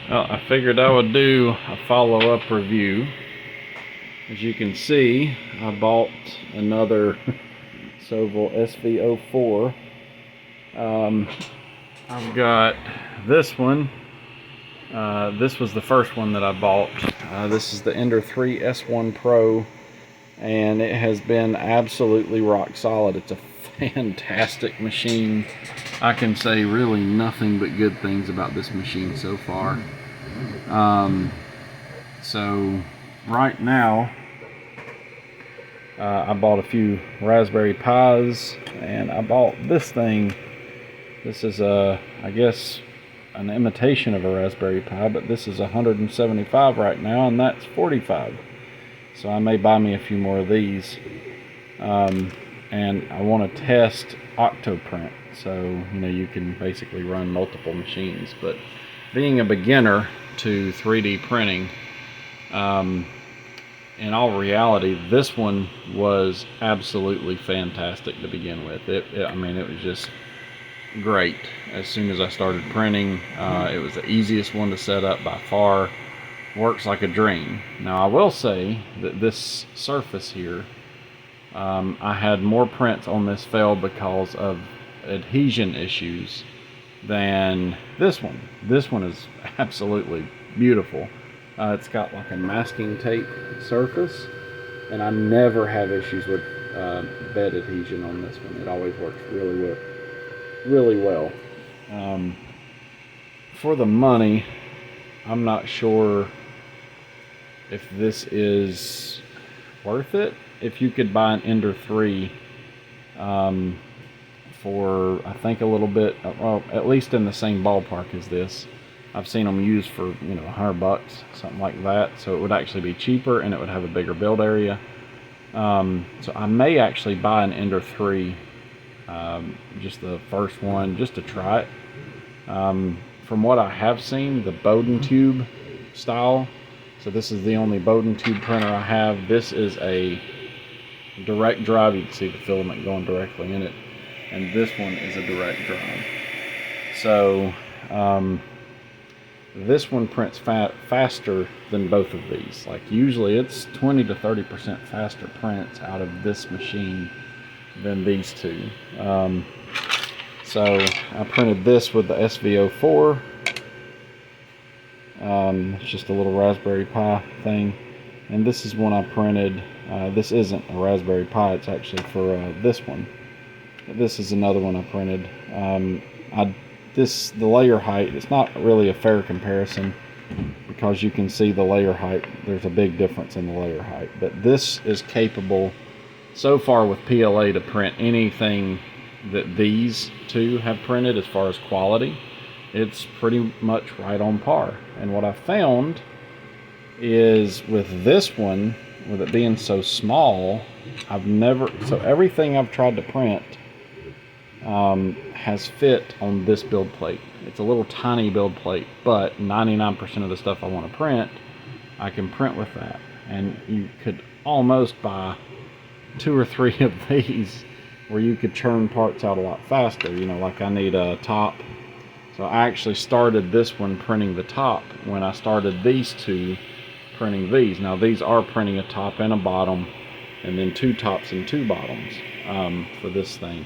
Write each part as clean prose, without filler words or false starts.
Well, I figured I would do a follow-up review. As you can see, I bought another Sovol SV04. I've got this one. This was the first one that I bought. This is the Ender 3 S1 Pro, and it has been absolutely rock solid. It's a fantastic machine. I can say really nothing but good things about this machine so far. So right now I bought a few Raspberry Pis, and I bought this thing. This is I guess an imitation of a Raspberry Pi, but this is 175 right now, and that's 45. So I may buy me a few more of these. And I want to test Octoprint, so you can basically run multiple machines. But being a beginner to 3D printing, in all reality, this one was absolutely fantastic to begin with. I mean, it was just great. As soon as I started printing, it was the easiest one to set up by far. Works like a dream. Now I will say that this surface here, I had more prints on this fail because of adhesion issues than this one. This one is absolutely beautiful. It's got like a masking tape surface, and I never have issues with bed adhesion on this one. It always works really well. For the money, I'm not sure if this is worth it. If you could buy an Ender 3 for, I think, a little bit, well, at least in the same ballpark as this. I've seen them used for, $100, something like that. So it would actually be cheaper, and it would have a bigger build area. So I may actually buy an Ender 3, just the first one, just to try it. From what I have seen, the Bowden tube style, so this is the only Bowden tube printer I have. This is a direct drive. You can see the filament going directly in it, and this one is a direct drive. So this one prints faster than both of these. Like, usually it's 20 to 30% faster prints out of this machine than these two. So I printed this with the SV04. It's just a little Raspberry Pi thing, and this is one I printed. This isn't a Raspberry Pi, it's actually for this one. This is another one I printed. The layer height, it's not really a fair comparison because you can see the layer height. There's a big difference in the layer height, but this is capable so far with PLA to print anything that these two have printed as far as quality. It's pretty much right on par. And what I found is with this one, with it being so small, so everything I've tried to print has fit on this build plate. It's a little tiny build plate, but 99% of the stuff I want to print, I can print with that. And you could almost buy 2 or 3 of these where you could churn parts out a lot faster. Like I need a top. So I actually started this one printing the top when I started these two printing these. Now these are printing a top and a bottom, and then 2 tops and 2 bottoms for this thing.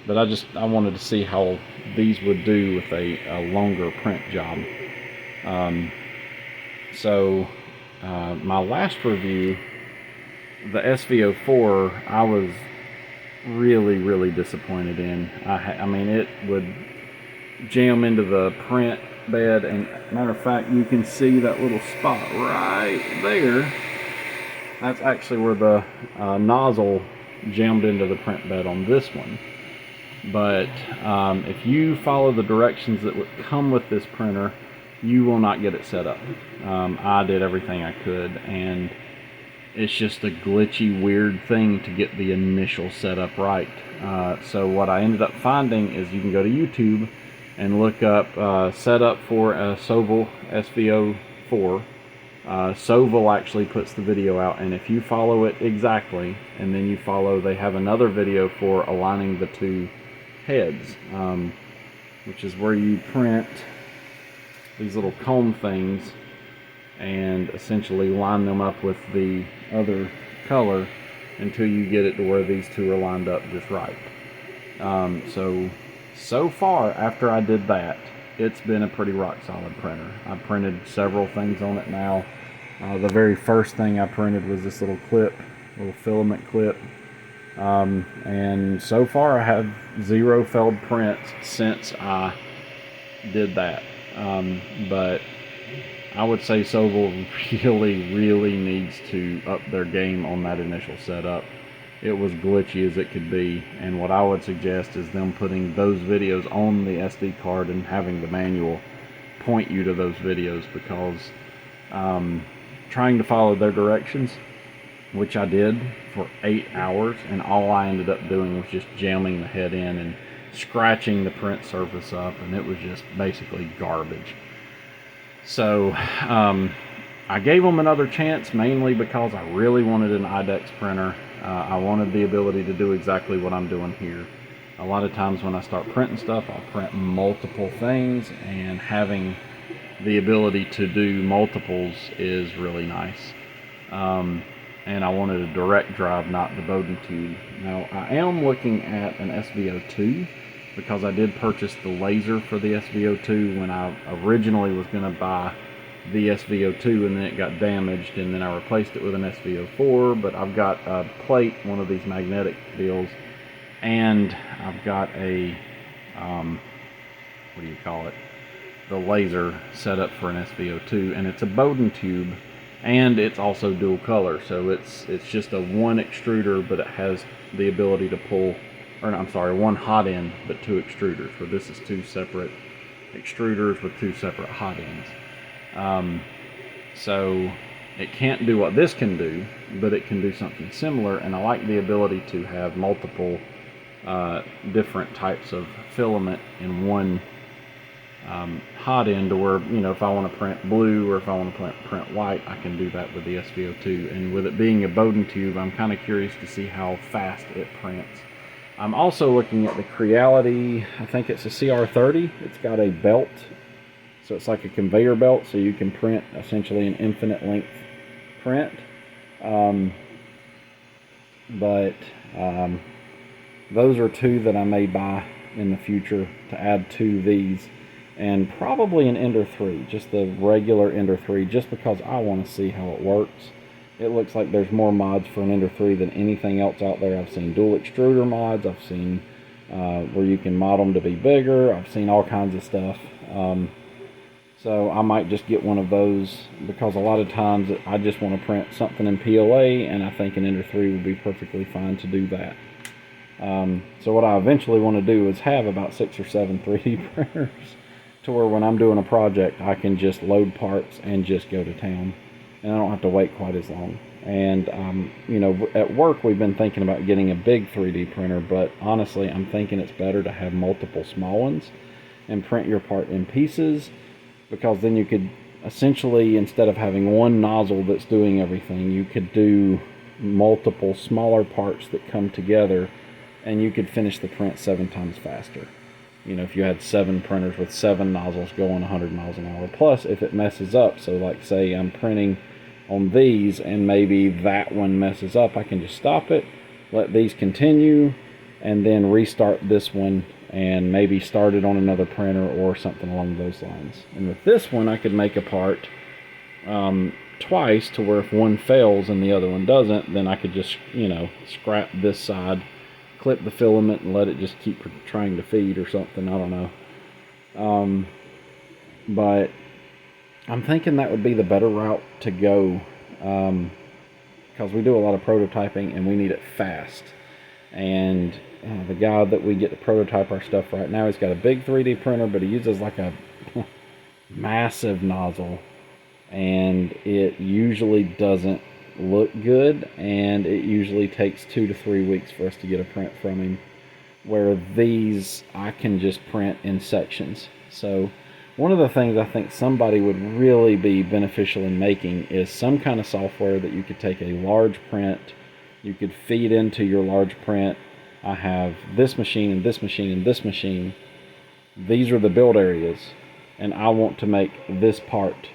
But I wanted to see how these would do with a longer print job. So my last review, the SV04, I was really disappointed in. I mean, it would jam into the print bed, and matter of fact, you can see that little spot right there. That's actually where the nozzle jammed into the print bed on this one. But if you follow the directions that would come with this printer, you will not get it set up. I did everything I could, and it's just a glitchy, weird thing to get the initial setup right. So what I ended up finding is you can go to YouTube and look up setup for a Sovol SV04. Sovol actually puts the video out, and if you follow it exactly, and then they have another video for aligning the 2 heads, which is where you print these little comb things and essentially line them up with the other color until you get it to where these two are lined up just right. So far after I did that, it's been a pretty rock solid printer. I printed several things on it now. The very first thing I printed was this little filament clip. And so far I have 0 failed prints since I did that. But I would say Sovol really needs to up their game on that initial setup. It was glitchy as it could be, and what I would suggest is them putting those videos on the SD card and having the manual point you to those videos, because trying to follow their directions, which I did for 8 hours, and all I ended up doing was just jamming the head in and scratching the print surface up, and it was just basically garbage. So I gave them another chance, mainly because I really wanted an IDEX printer. I wanted the ability to do exactly what I'm doing here. A lot of times when I start printing stuff, I'll print multiple things, and having the ability to do multiples is really nice. And I wanted a direct drive, not the Bowden tube. Now I am looking at an SV02, because I did purchase the laser for the SV02 when I originally was going to buy the SV02, and then it got damaged, and then I replaced it with an SV04. But I've got a plate, one of these magnetic deals, and I've got a what do you call it, the laser set up for an SV02, and it's a Bowden tube, and it's also dual color, so it's just a one extruder, but it has the ability to pull, or I'm sorry, one hot end but 2 extruders, where this is 2 separate extruders with 2 separate hot ends. So it can't do what this can do, but it can do something similar, and I like the ability to have multiple different types of filament in one hot end, to where, you know, if I want to print blue or if I want to print white, I can do that with the SV02. And with it being a Bowden tube, I'm kind of curious to see how fast it prints. I'm also looking at the Creality, I think it's a CR30. It's got a belt, so it's like a conveyor belt, so you can print essentially an infinite length print. Those are 2 that I may buy in the future to add to these, and probably an Ender 3, just the regular Ender 3, just because I want to see how it works. It looks like there's more mods for an Ender 3 than anything else out there. I've seen dual extruder mods, I've seen where you can mod them to be bigger, I've seen all kinds of stuff. So I might just get one of those, because a lot of times I just want to print something in PLA, and I think an Ender 3 would be perfectly fine to do that. So what I eventually want to do is have about 6 or 7 3D printers, to where when I'm doing a project, I can just load parts and just go to town, and I don't have to wait quite as long. And you know, at work we've been thinking about getting a big 3D printer, but honestly I'm thinking it's better to have multiple small ones and print your part in pieces, because then you could essentially, instead of having one nozzle that's doing everything, you could do multiple smaller parts that come together, and you could finish the print 7 times faster. You know, if you had 7 printers with 7 nozzles going 100 miles an hour. Plus, if it messes up, so like say I'm printing on these and maybe that one messes up, I can just stop it, let these continue, and then restart this one and maybe start it on another printer or something along those lines. And with this one, I could make a part twice, to where if one fails and the other one doesn't, then I could just, you know, scrap this side, clip the filament, and let it just keep trying to feed or something. I don't know. But I'm thinking that would be the better route to go, because we do a lot of prototyping and we need it fast. And the guy that we get to prototype our stuff right now, he's got a big 3D printer, but he uses like a massive nozzle, and it usually doesn't look good, and it usually takes 2 to 3 weeks for us to get a print from him, where these I can just print in sections. So one of the things I think somebody would really be beneficial in making is some kind of software that you could take a large print, you could feed into your large print. I have this machine and this machine and this machine. These are the build areas, and I want to make this part.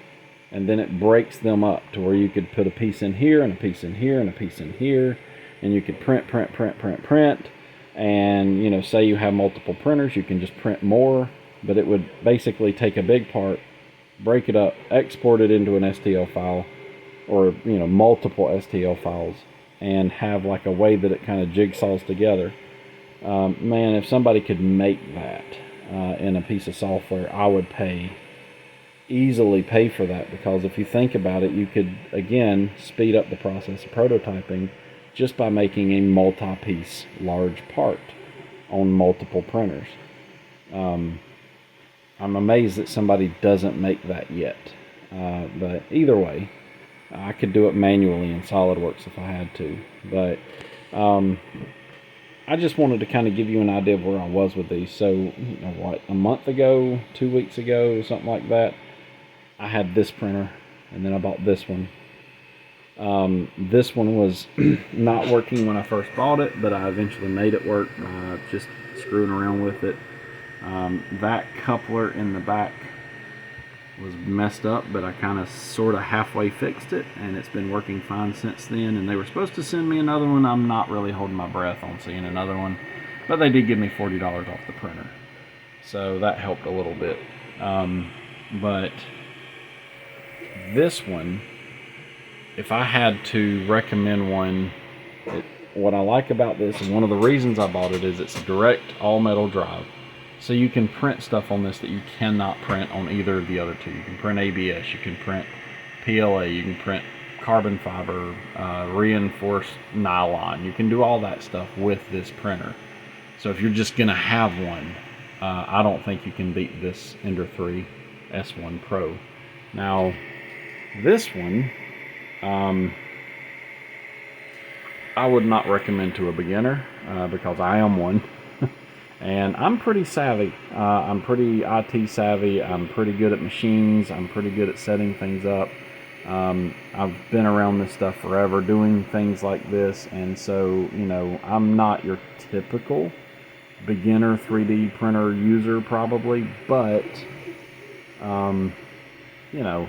And then it breaks them up to where you could put a piece in here and a piece in here and a piece in here, and you could print. And you know, say you have multiple printers, you can just print more, but it would basically take a big part, break it up, export it into an STL file, or you know, multiple STL files, and have like a way that it kind of jigsaws together. Man, if somebody could make that in a piece of software, I would easily pay for that, because if you think about it, you could again speed up the process of prototyping just by making a multi-piece large part on multiple printers. I'm amazed that somebody doesn't make that yet, but either way, I could do it manually in SolidWorks if I had to. But I just wanted to kind of give you an idea of where I was with these. So, you know, what, a month ago, 2 weeks ago, something like that, I had this printer, and then I bought this one. This one was not working when I first bought it, but I eventually made it work by just screwing around with it. That coupler in the back was messed up, but I kind of sort of halfway fixed it, and it's been working fine since then. And they were supposed to send me another one. I'm not really holding my breath on seeing another one, but they did give me $40 off the printer, so that helped a little bit. But this one, if I had to recommend one, what I like about this, and one of the reasons I bought it, is it's a direct all-metal drive. So you can print stuff on this that you cannot print on either of the other two. You can print ABS, you can print PLA, you can print carbon fiber, reinforced nylon. You can do all that stuff with this printer. So if you're just going to have one, I don't think you can beat this Ender 3 S1 Pro. Now, this one, I would not recommend to a beginner, because I am one. And I'm pretty savvy. I'm pretty IT savvy. I'm pretty good at machines. I'm pretty good at setting things up. I've been around this stuff forever, doing things like this, and so, you know, I'm not your typical beginner 3D printer user probably, but you know,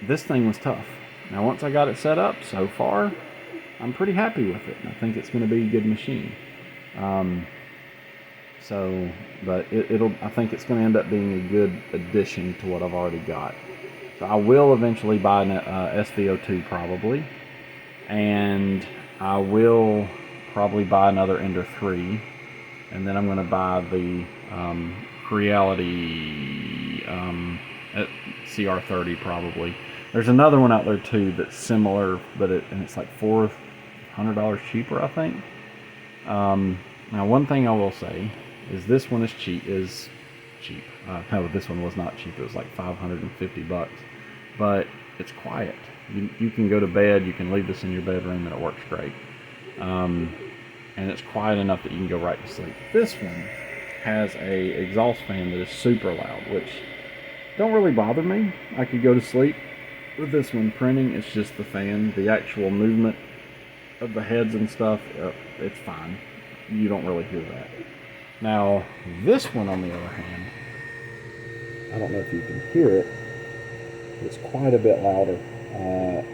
this thing was tough. Now once I got it set up, so far I'm pretty happy with it, and I think it's going to be a good machine. But I think it's going to end up being a good addition to what I've already got. So I will eventually buy an SV02 probably, and I will probably buy another Ender 3, and then I'm going to buy the creality CR30 probably. There's another one out there too that's similar, but it's like $400 cheaper, I think. Now one thing I will say is this one is cheap. No, this one was not cheap. It was like $550, but it's quiet. You can go to bed, you can leave this in your bedroom, and it works great. And it's quiet enough that you can go right to sleep. This one has a exhaust fan that is super loud, which don't really bother me. I could go to sleep with this one printing. It's just the fan, the actual movement of the heads and stuff, it's fine. You don't really hear that. Now, this one, on the other hand, I don't know if you can hear it, it's quite a bit louder,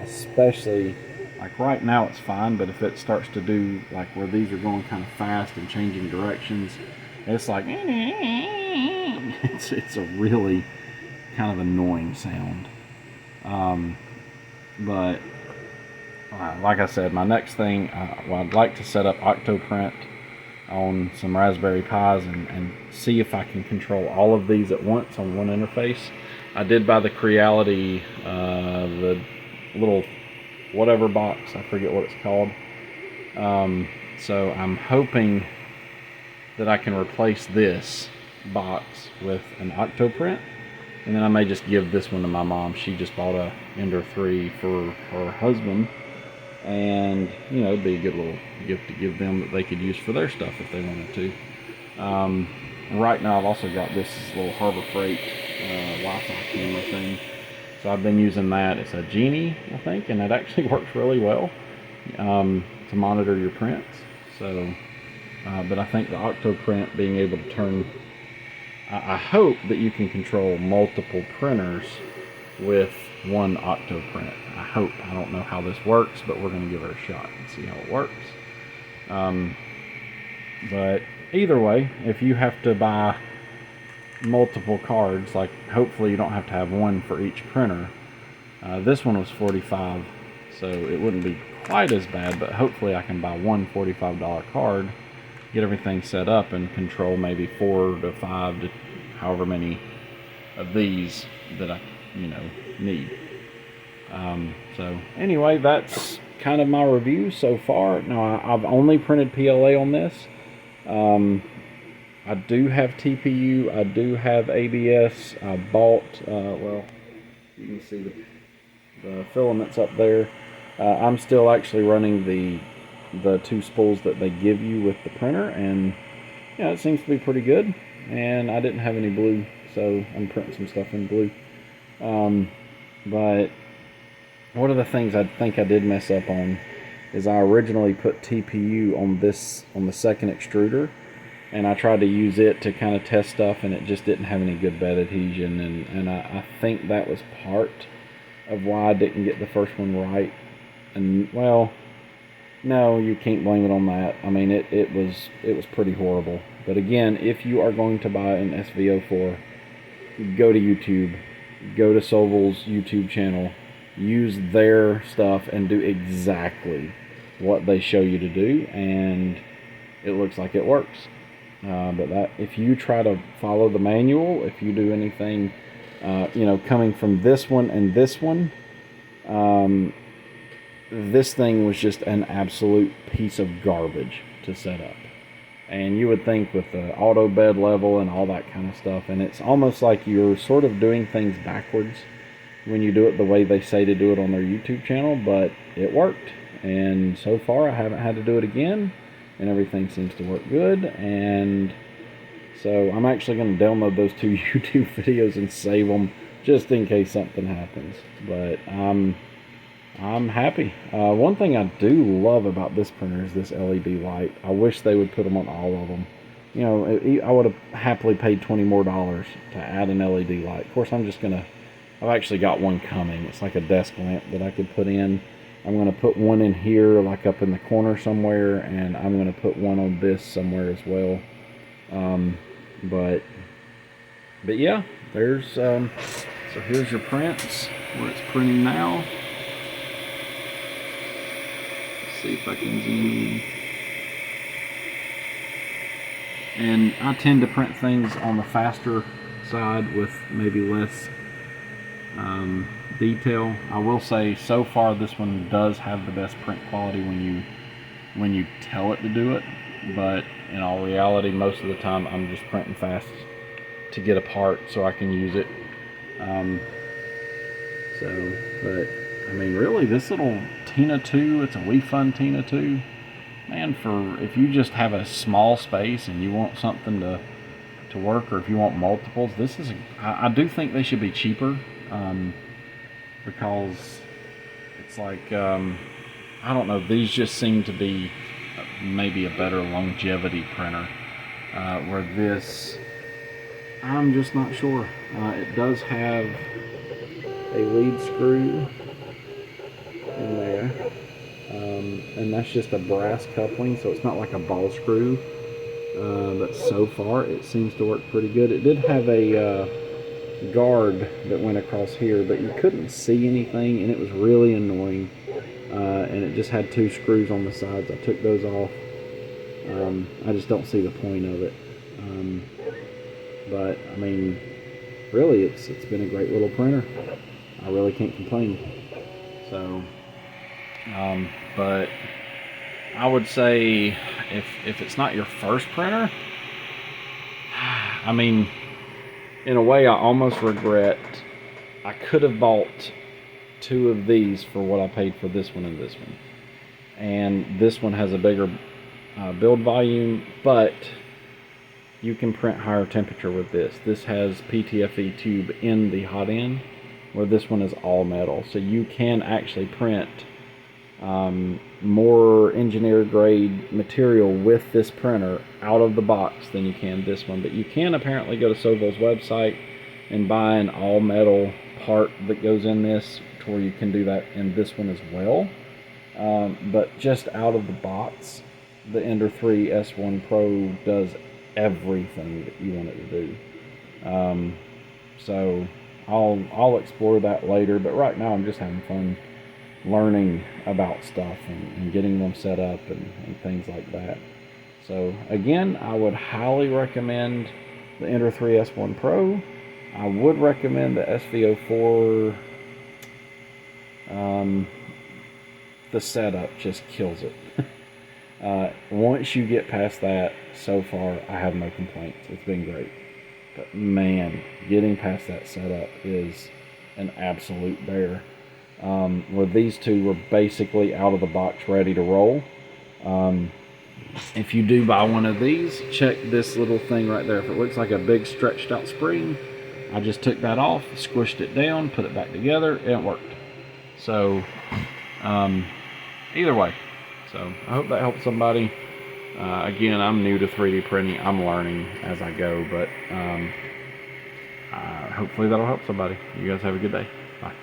especially, like right now it's fine, but if it starts to do, like where these are going kind of fast and changing directions, it's like, it's a really kind of annoying sound. But like I said, my next thing, I'd like to set up Octoprint on some Raspberry Pis and see if I can control all of these at once on one interface. I did buy the creality, the little whatever box, I forget what it's called. So I'm hoping that I can replace this box with an Octoprint, and then I may just give this one to my mom. She just bought a Ender 3 for her husband, and you know, it'd be a good little gift to give them that they could use for their stuff if they wanted to. Right now I've also got this little Harbor Freight Wi-Fi camera thing, so I've been using that. It's a Genie, I think, and it actually works really well to monitor your prints. So but I think the Octoprint, being able to turn I hope that you can control multiple printers with one Octoprint. I hope. I don't know how this works, but we're going to give it a shot and see how it works. But either way, if you have to buy multiple cards, like hopefully you don't have to have one for each printer. This one was $45, so it wouldn't be quite as bad, but hopefully I can buy one $45 card, get everything set up, and control maybe 4 to 5 to however many of these that I need. So anyway, that's kind of my review so far. Now I've only printed PLA on this. I do have TPU, I do have ABS. I bought, well, you can see the filaments up there. I'm still actually running the 2 spools that they give you with the printer, and yeah, it seems to be pretty good. And I didn't have any blue, so I'm printing some stuff in blue. But one of the things I think I did mess up on is I originally put TPU on the second extruder, and I tried to use it to kind of test stuff, and it just didn't have any good bed adhesion, and I think that was part of why I didn't get the first one right. And well, no, you can't blame it on that. I mean, it was pretty horrible. But again, if you are going to buy an SV04, go to YouTube, go to Sovol's YouTube channel, use their stuff and do exactly what they show you to do, and it looks like it works. But that, if you try to follow the manual, if you do anything, coming from this one and this one, this thing was just an absolute piece of garbage to set up. And you would think with the auto bed level and all that kind of stuff, and it's almost like you're sort of doing things backwards when you do it the way they say to do it on their YouTube channel, but it worked. And so far I haven't had to do it again, and everything seems to work good. And so I'm actually going to download those 2 YouTube videos and save them just in case something happens. But I'm happy. One thing I do love about this printer is this LED light. I wish they would put them on all of them. I would have happily paid $20 more to add an LED light. Of course, I've actually got one coming. It's like a desk lamp that I could put in. I'm going to put one in here, like up in the corner somewhere, and I'm going to put one on this somewhere as well. But yeah, there's so here's your prints where it's printing now. Let's see if I can zoom in. And I tend to print things on the faster side with maybe less detail. I will say so far this one does have the best print quality when you tell it to do it, but in all reality most of the time I'm just printing fast to get a part so I can use it. But I mean, really, this little Tina 2, it's a weefun Tina 2, man, for if you just have a small space and you want something to work, or if you want multiples, this is I do think they should be cheaper. Because it's like, I don't know, these just seem to be maybe a better longevity printer, where this, I'm just not sure. It does have a lead screw in there, and that's just a brass coupling, so it's not like a ball screw, but so far it seems to work pretty good. It did have a guard that went across here, but you couldn't see anything, and it was really annoying. And it just had 2 screws on the sides. I took those off. I just don't see the point of it. But I mean, really, it's been a great little printer. I really can't complain. So, but I would say if it's not your first printer, I mean, in a way, I almost regret I could have bought 2 of these for what I paid for this one and this one. And this one has a bigger build volume, but you can print higher temperature with this. This has PTFE tube in the hot end, where this one is all metal. So you can actually print more engineer grade material with this printer out of the box than you can this one. But you can apparently go to Sovol's website and buy an all metal part that goes in this, to where you can do that in this one as well. But just out of the box, the Ender 3 S1 Pro does everything that you want it to do. So I'll explore that later, but right now I'm just having fun learning about stuff and getting them set up and things like that. So again, I would highly recommend the Ender 3 S1 Pro. I would recommend the SV04. The setup just kills it. Once you get past that, so far I have no complaints. It's been great. But man, getting past that setup is an absolute bear. Where these two were basically out of the box ready to roll. If you do buy one of these, check this little thing right there. If it looks like a big stretched out spring, I just took that off, squished it down, put it back together, and it worked. So either way, so I hope that helps somebody. Again, I'm new to 3D printing. I'm learning as I go, but hopefully that'll help somebody. You guys have a good day. Bye.